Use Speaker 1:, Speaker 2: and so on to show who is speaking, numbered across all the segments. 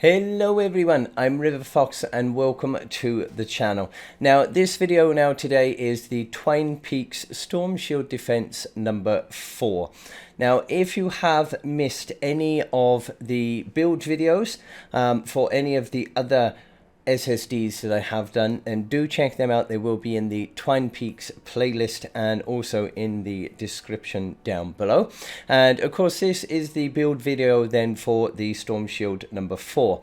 Speaker 1: Hello everyone, I'm River Fox and welcome to the channel. Now this video today is the Twine Peaks Storm Shield Defense number 4. Now if you have missed any of the build videos for any of the other SSDs that I have done, and do check them out. They will be in the Twine Peaks playlist and also in the description down below. And of course this is the build video then for the Storm Shield number 4.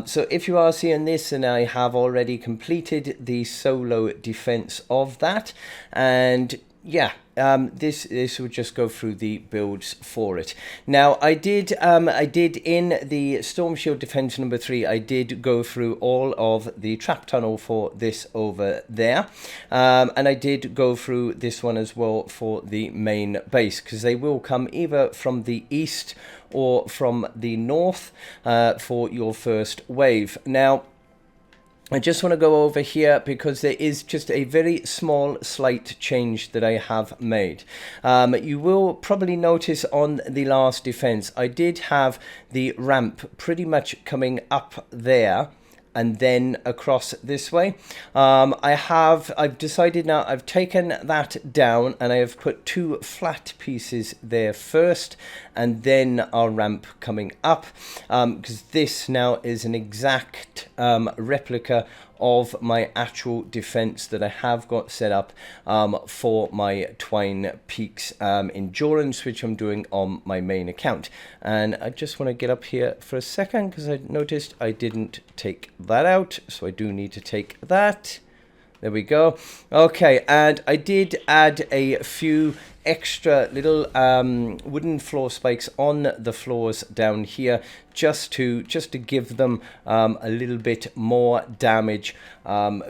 Speaker 1: So if you are seeing this, and I have already completed the solo defense of that, and yeah, this will just go through the builds for it. Now I did in the Storm Shield Defense number 3, I did go through all of the trap tunnel for this over there, and I did go through this one as well for the main base, because they will come either from the east or from the north for your first wave. Now I just want to go over here because there is just a very small slight change that I have made. You will probably notice on the last defense I did have the ramp pretty much coming up there and then across this way. I've decided now, I've taken that down and I have put 2 flat pieces there first and then our ramp coming up, because this now is an exact replica of my actual defense that I have got set up for my Twine Peaks endurance, which I'm doing on my main account. And I just want to get up here for a second because I noticed I didn't take that out, so I do need to take that. There we go. Okay, and I did add a few extra little wooden floor spikes on the floors down here, just to give them a little bit more damage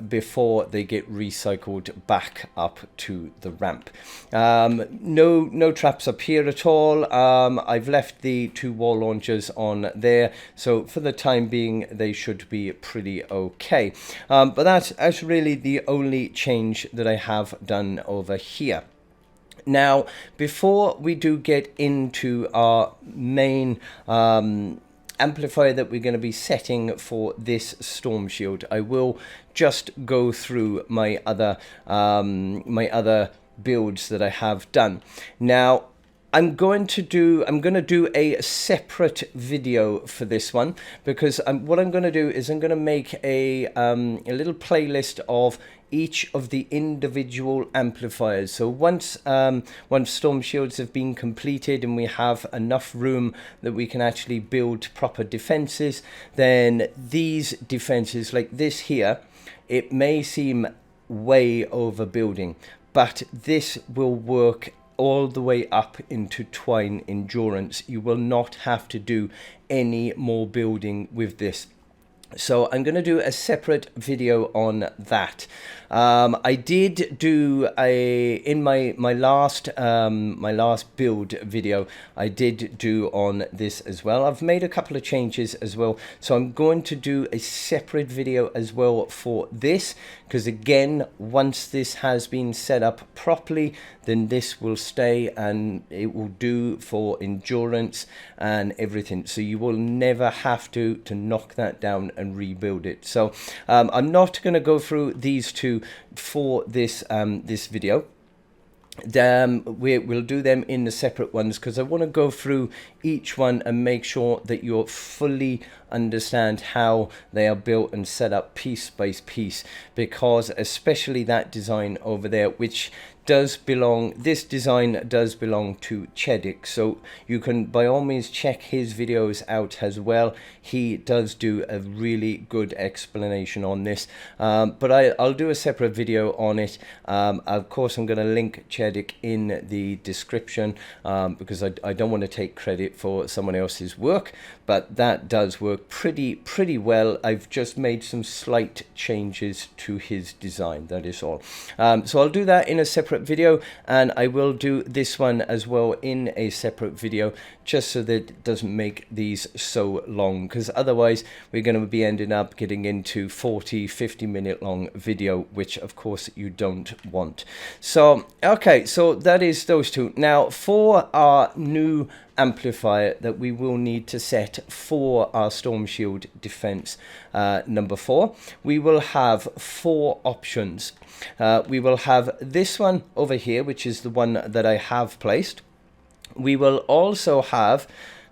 Speaker 1: before they get recycled back up to the ramp. No traps up here at all. I've left the 2 wall launchers on there, so for the time being they should be pretty okay. But that's really the only change that I have done over here. Now, before we do get into our main amplifier that we're going to be setting for this Storm Shield, I will just go through my other builds that I have done. Now, I'm going to do a separate video for this one, because what I'm going to do is I'm going to make a little playlist of each of the individual amplifiers. So once Storm Shields have been completed and we have enough room that we can actually build proper defenses, then these defenses like this here, it may seem way overbuilding, but this will work all the way up into Twine Endurance. You will not have to do any more building with this. So I'm going to do a separate video on that. I did do in my last build video, I did do on this as well. I've made a couple of changes as well, so I'm going to do a separate video as well for this, because again, once this has been set up properly, then this will stay and it will do for endurance and everything. So you will never have to knock that down and rebuild it. So I'm not going to go through these 2 for this this video. We'll do them in the separate ones, because I want to go through each one and make sure that you fully understand how they are built and set up piece by piece, because especially that design over there, which does belong, this design does belong to Chedic, so you can by all means check his videos out as well. He does do a really good explanation on this, but I'll do a separate video on it. Of course I'm going to link Chedic in the description, because I don't want to take credit for someone else's work, but that does work pretty well. I've just made some slight changes to his design, that is all. So I'll do that in a separate video, and I will do this one as well in a separate video, just so that it doesn't make these so long, because otherwise we're going to be ending up getting into 40-50 minute long video, which of course you don't want. So okay, Okay, so that is those two. Now for our new amplifier that we will need to set for our Storm Shield defense number 4, we will have 4 options. We will have this one over here, which is the one that I have placed. We will also have,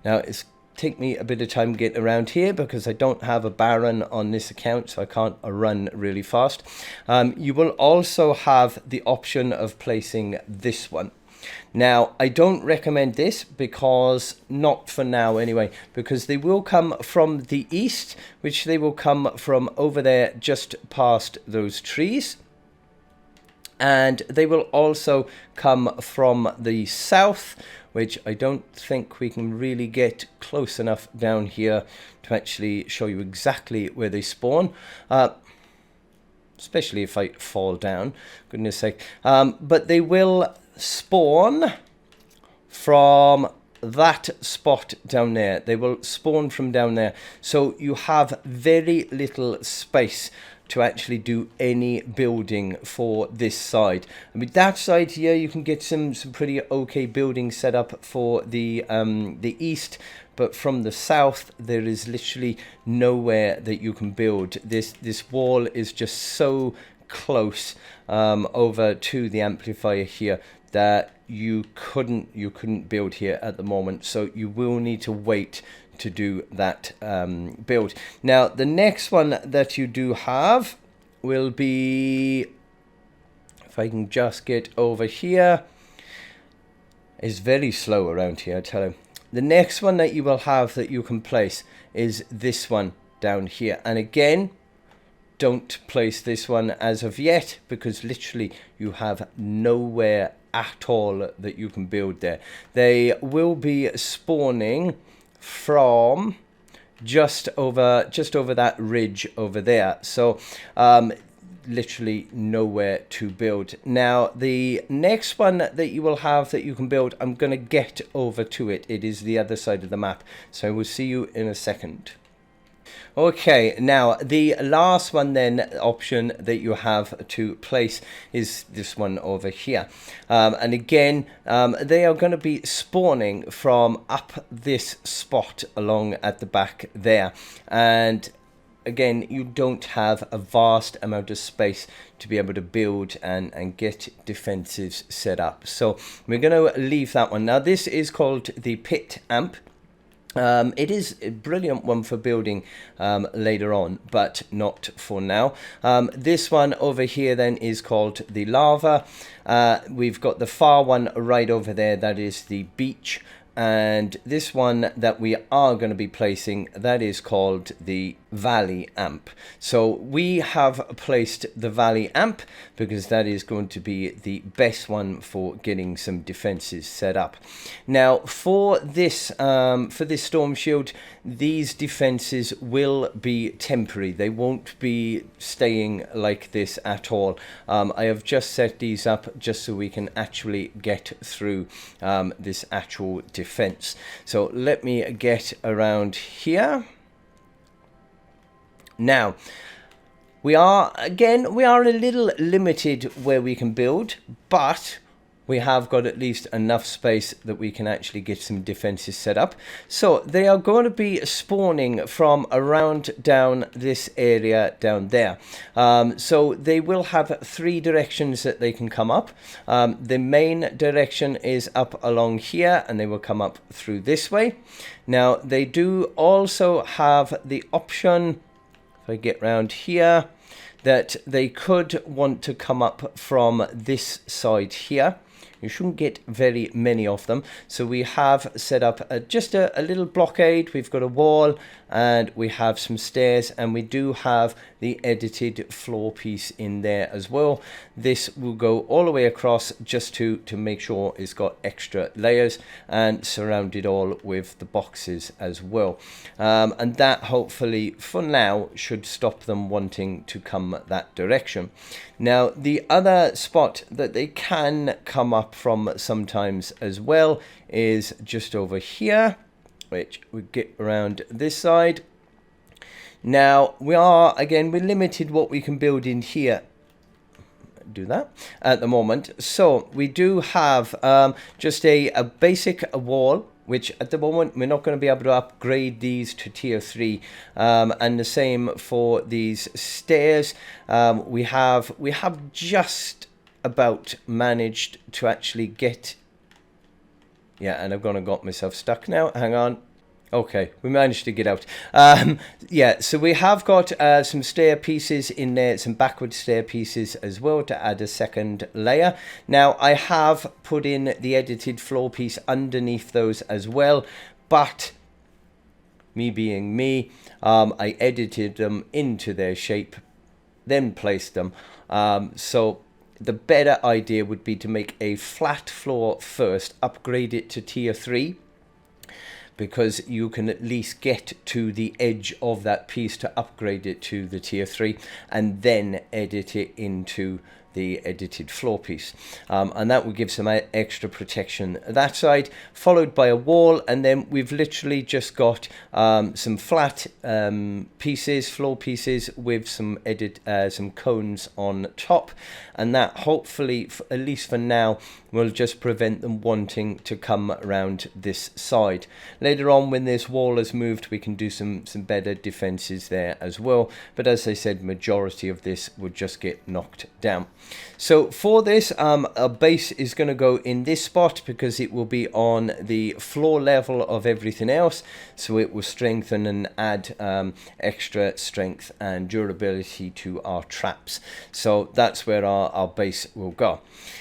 Speaker 1: now it's take me a bit of time getting around here because I don't have a Baron on this account, so I can't run really fast. You will also have the option of placing this one. Now, I don't recommend this because, not for now anyway, because they will come from the east, which they will come from over there just past those trees. And they will also come from the south, which I don't think we can really get close enough down here to actually show you exactly where they spawn. Especially if I fall down, goodness sake. But they will spawn from that spot down there. They will spawn from down there. So you have very little space to actually do any building for this side. I mean, that side here, you can get some pretty okay building set up for the east, but from the south, there is literally nowhere that you can build. This wall is just so close over to the amplifier here that you couldn't build here at the moment. So you will need to wait to do that build. Now the next one that you do have will be, if I can just get over here, is very slow around here, I tell you. The next one that you will have that you can place is this one down here, and again, don't place this one as of yet because literally you have nowhere at all that you can build there. They will be spawning from just over that ridge over there, so literally nowhere to build. Now the next one that you will have that you can build, I'm going to get over to it. It is the other side of the map, so we'll see you in a second. Okay, now the last one then option that you have to place is this one over here, and again they are going to be spawning from up this spot along at the back there, and again you don't have a vast amount of space to be able to build and get defensives set up, so we're going to leave that one. Now this is called the pit amp. It is a brilliant one for building later on, but not for now. This one over here then is called the lava. We've got the far one right over there, that is the beach. And this one that we are going to be placing, that is called the Valley amp. So we have placed the Valley amp because that is going to be the best one for getting some defenses set up. Now for this Storm Shield, these defenses will be temporary. They won't be staying like this at all. I have just set these up just so we can actually get through this actual defense. So let me get around here. Now we are a little limited where we can build, but we have got at least enough space that we can actually get some defenses set up. So they are going to be spawning from around down this area down there. So they will have 3 directions that they can come up. The main direction is up along here, and they will come up through this way. Now they do also have the option, if I get round here, that they could want to come up from this side here. You shouldn't get very many of them. So we have set up just a little blockade. We've got a wall and we have some stairs, and we do have the edited floor piece in there as well. This will go all the way across just to make sure it's got extra layers, and surrounded all with the boxes as well. And that hopefully for now should stop them wanting to come that direction. Now the other spot that they can come up from sometimes as well is just over here, which we get around this side. Now we're limited what we can build in here. do that at the moment. So we do have just a basic wall, which at the moment we're not going to be able to upgrade these to tier 3, and the same for these stairs. We have just about managed to actually get, yeah, and I've got myself stuck now, hang on. Okay, we managed to get out. Yeah, so we have got some stair pieces in there, some backward stair pieces as well to add a second layer. Now, I have put in the edited floor piece underneath those as well, but me being me, I edited them into their shape, then placed them. So the better idea would be to make a flat floor first, upgrade it to tier 3, because you can at least get to the edge of that piece to upgrade it to the tier 3, and then edit it into the edited floor piece, and that will give some extra protection that side, followed by a wall, and then we've literally just got some flat pieces, floor pieces with some some cones on top, and that hopefully, at least for now, will just prevent them wanting to come around this side. Later on, when this wall has moved, we can do some better defenses there as well, but as I said, majority of this would just get knocked down. So for this, a base is going to go in this spot because it will be on the floor level of everything else, so it will strengthen and add extra strength and durability to our traps. So that's where our base will go.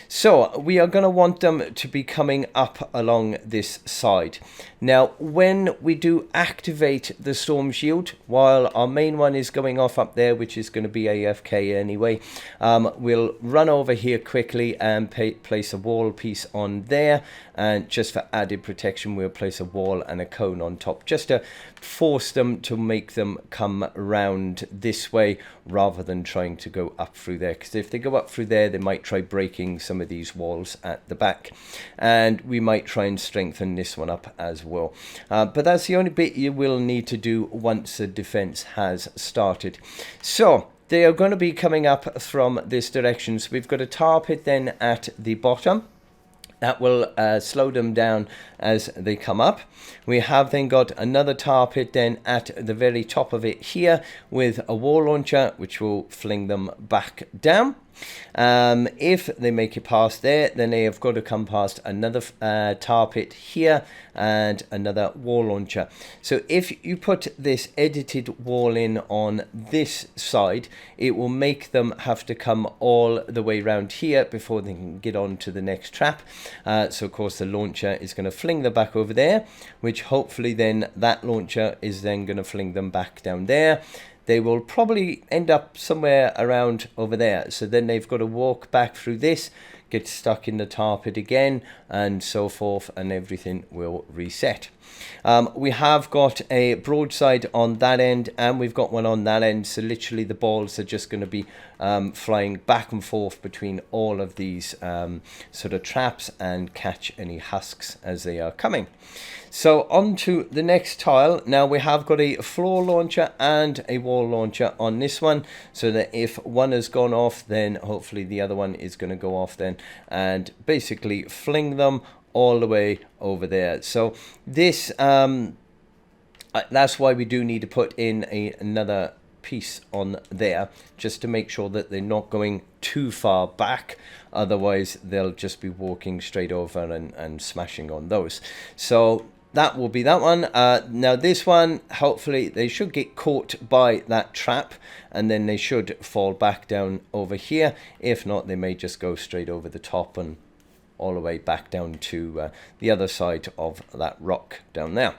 Speaker 1: So we are going to want them to be coming up along this side. Now, when we do activate the storm shield, while our main one is going off up there, which is going to be AFK anyway, we'll run over here quickly and place a wall piece on there, and just for added protection we'll place a wall and a cone on top, just to force them to make them come around this way rather than trying to go up through there, because if they go up through there they might try breaking some of these walls at the back, and we might try and strengthen this one up as well, but that's the only bit you will need to do once the defense has started. So they are going to be coming up from this direction, so we've got a tar pit then at the bottom. That will slow them down as they come up. We have then got another tar pit then at the very top of it here with a wall launcher, which will fling them back down. If they make it past there, then they have got to come past another tar pit here and another wall launcher. So if you put this edited wall in on this side, it will make them have to come all the way around here before they can get on to the next trap. So of course the launcher is going to fling them back over there, which hopefully then that launcher is then going to fling them back down there. They will probably end up somewhere around over there, so then they've got to walk back through this, get stuck in the tar pit again, and so forth, and everything will reset. We have got a broadside on that end, and we've got one on that end, so literally the balls are just going to be flying back and forth between all of these sort of traps and catch any husks as they are coming. So on to the next tile. Now we have got a floor launcher and a wall launcher on this one, so that if one has gone off, then hopefully the other one is going to go off then, and basically fling them all the way over there. So this that's why we do need to put in another piece on there, just to make sure that they're not going too far back, otherwise they'll just be walking straight over and smashing on those. So that will be that one. Now this one, hopefully they should get caught by that trap, and then they should fall back down over here. If not, they may just go straight over the top and all the way back down to the other side of that rock down there.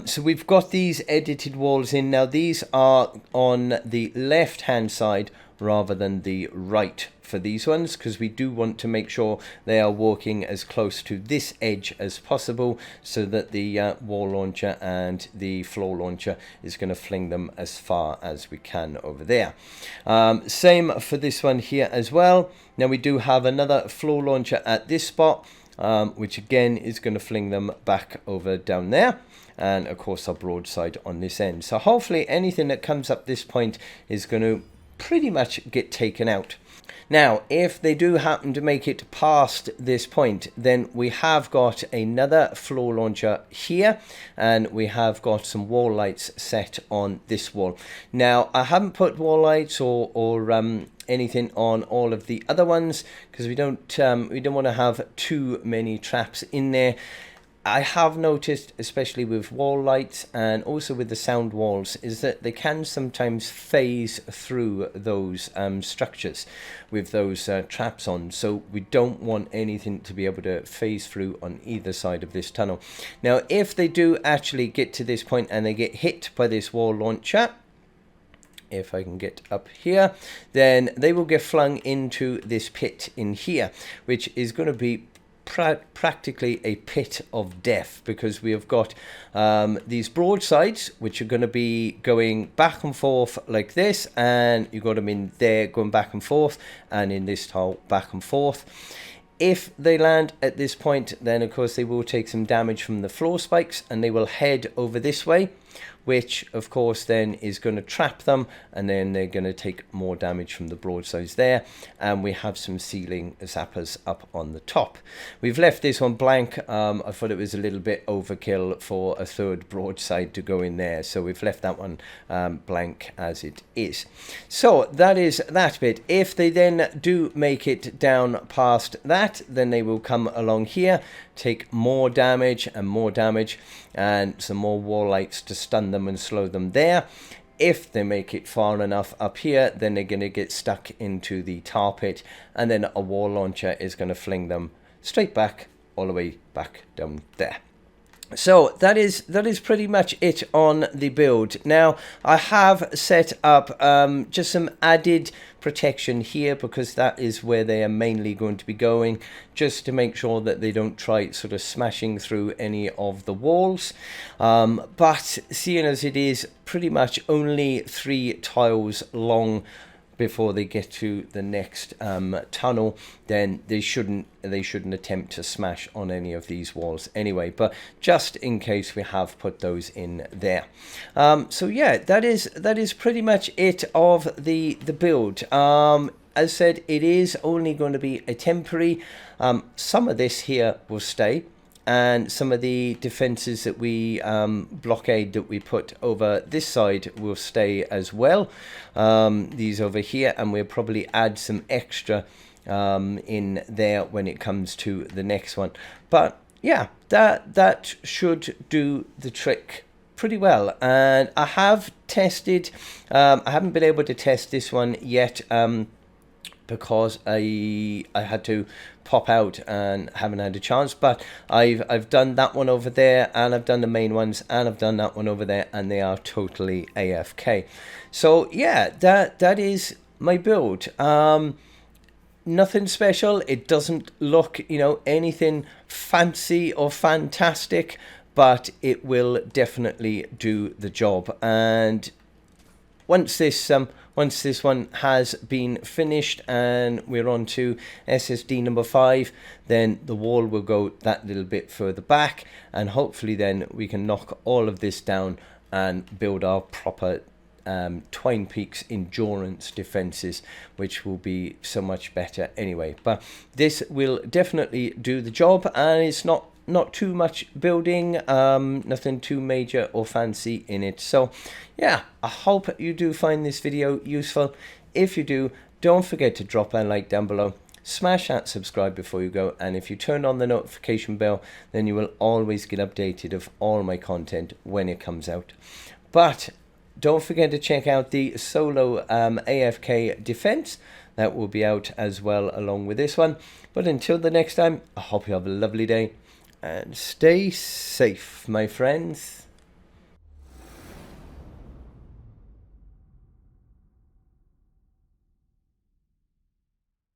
Speaker 1: So we've got these edited walls in. Now these are on the left hand side rather than the right for these ones, because we do want to make sure they are walking as close to this edge as possible, so that the wall launcher and the floor launcher is going to fling them as far as we can over there. Same for this one here as well. Now we do have another floor launcher at this spot, which again is going to fling them back over down there, and of course our broadside on this end. So hopefully anything that comes up this point is going to pretty much get taken out. Now, if they do happen to make it past this point, then we have got another floor launcher here, and we have got some wall lights set on this wall. Now, I haven't put wall lights or anything on all of the other ones because we don't want to have too many traps in there. I have noticed, especially with wall lights and also with the sound walls, is that they can sometimes phase through those structures with those traps on. So we don't want anything to be able to phase through on either side of this tunnel. Now, if they do actually get to this point and they get hit by this wall launcher, if I can get up here, then they will get flung into this pit in here, which is going to be practically a pit of death, because we have got these broadsides which are going to be going back and forth like this, and you've got them in there going back and forth, and in this tile back and forth. If they land at this point, then of course they will take some damage from the floor spikes, and they will head over this way, which of course then is going to trap them, and then they're going to take more damage from the broadsides there. And we have some ceiling zappers up on the top. We've left this one blank. I thought it was a little bit overkill for a third broadside to go in there, so we've left that one blank as it is. So that is that bit. If they then do make it down past that, then they will come along here, take more damage and some more wall lights to stun them and slow them there. If they make it far enough up here, then they're going to get stuck into the tar pit, and then a wall launcher is going to fling them straight back, all the way back down there. So that is pretty much it on the build. Now, I have set up just some added protection here, because that is where they are mainly going to be going, just to make sure that they don't try sort of smashing through any of the walls. But seeing as it is pretty much only 3 tiles long before they get to the next tunnel, then they shouldn't attempt to smash on any of these walls anyway, but just in case, we have put those in there. So yeah, that is pretty much it of the build. As I said, it is only going to be a temporary. Some of this here will stay, and some of the defenses that we blockade that we put over this side will stay as well. These over here, and we'll probably add some extra in there when it comes to the next one. But yeah, that should do the trick pretty well. And I have tested, I haven't been able to test this one yet, because I had to pop out and haven't had a chance, but I've done that one over there, and I've done the main ones, and I've done that one over there, and they are totally AFK. So yeah, that is my build. Nothing special. It doesn't look, anything fancy or fantastic, but it will definitely do the job. And once this one has been finished and we're on to SSD number 5, then the wall will go that little bit further back, and hopefully then we can knock all of this down and build our proper Twine Peaks endurance defenses, which will be so much better anyway. But this will definitely do the job, and it's not too much building, nothing too major or fancy in it. So yeah, I hope you do find this video useful. If you do, don't forget to drop a like down below, smash that subscribe before you go, and if you turn on the notification bell, then you will always get updated of all my content when it comes out. But don't forget to check out the solo AFK defense. That will be out as well along with this one. But until the next time, I hope you have a lovely day and stay safe, my friends.